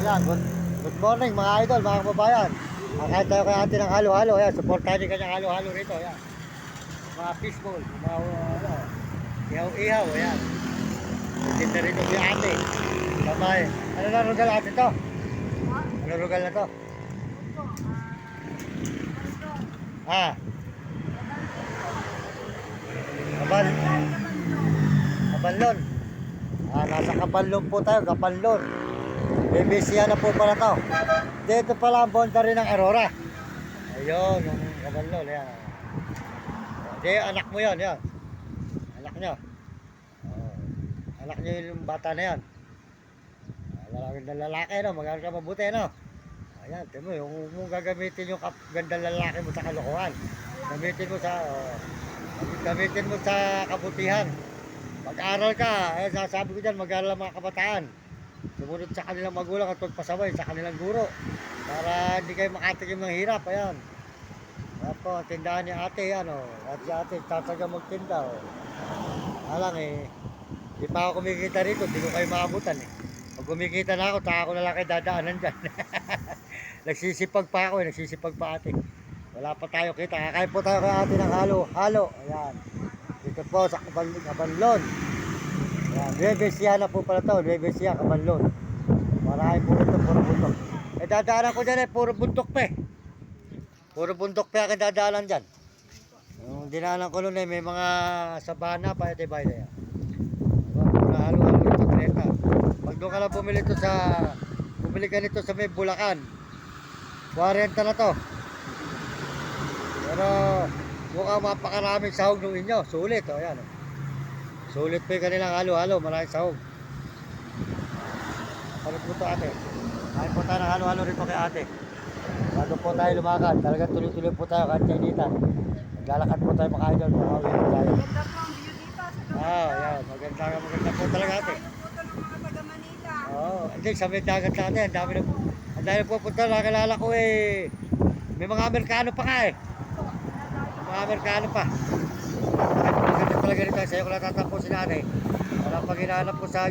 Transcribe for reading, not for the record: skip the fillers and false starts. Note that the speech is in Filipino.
Ayan, good morning mga idol, mga kababayan. Kahit tayo kay ate ng halo-halo. Ayan, supportahan niyo kanyang halo-halo rito. Ayan. Mga fishball, mga ihaw-ihaw. Ayan. Tinda rito si ate. Sabay. Ano na rugal ate to? Ano rugal na to? Ah. Kapanlon. Nasa Kapanlon po tayo, Kapanlon. BBC na po pala to. Dito pala ang boundary ng Aurora. Ayun, yung Kapanlon. Ayan. Di, anak mo yan, yan. Anak nyo. Anak nyo yung bata na yan. Maraming na lalaki, no? Magkano ka mabuti, no? Ayan, timo, yung gagamitin yung gandang lalaki mo sa kalokohan. Gamitin mo sa kabutihan. Mag-aral ka, sasabi ko dyan, mag-aral ang mga kabataan. Sumunod sa kanilang magulang at magpasabay sa kanilang guro. Para hindi kayo makatikim ng hirap, ayan. Tapos, tindahan ni ate, ano. At si ate, tataga magtinda, oh. Alang di pa ako kumikita rito, hindi ko kayo makabutan, Pag kumikita na ako, taka ako na lang kayo dadaanan dyan. Nagsisipag pa ako, nagsisipag pa ate. Wala pa tayo kita, kakain po tayo kay ate ng halo-halo, ayan. Dito po sa Kapanlon. Ayan, Nuevesia na po pala to, Nuevesia, Kapanlon. Marami po ito, puro bundok. Dadaanan ko dyan puro bundok pa Puro bundok pa aking dadaanan dyan. Yung dinaanan ko nun may mga sabana pa, ito ba yan. Puro halo-halo ito, treta. Pag doon ka lang bumili ka nito sa may Bulacan, 40 na to. Pero mukhang mapakaraming sahog nung inyo. Sulit, ayan. Sulit pa yung kanilang halo-halo, maraming sahog. Palit po to ate. Kain po tayo ng halo-halo rito kay ate. Bago po tayo lumakad, talagang tuloy-tuloy po tayo kahit kainitan. Naglalakad po tayo mga idol, mga uwi po tayo. Maganda po ang view dito. Yan. Maganda po talaga ate. Tayo po ito ng mga taga Manila. Hindi, sa may dagat natin, ang dami na pupunta, nakalala ko may mga Amerikano pa nga Mga Amerikano pa. Maganda talaga rito, sa'yo ko lang tatapusin natin. Wala pag hinahanap ko sa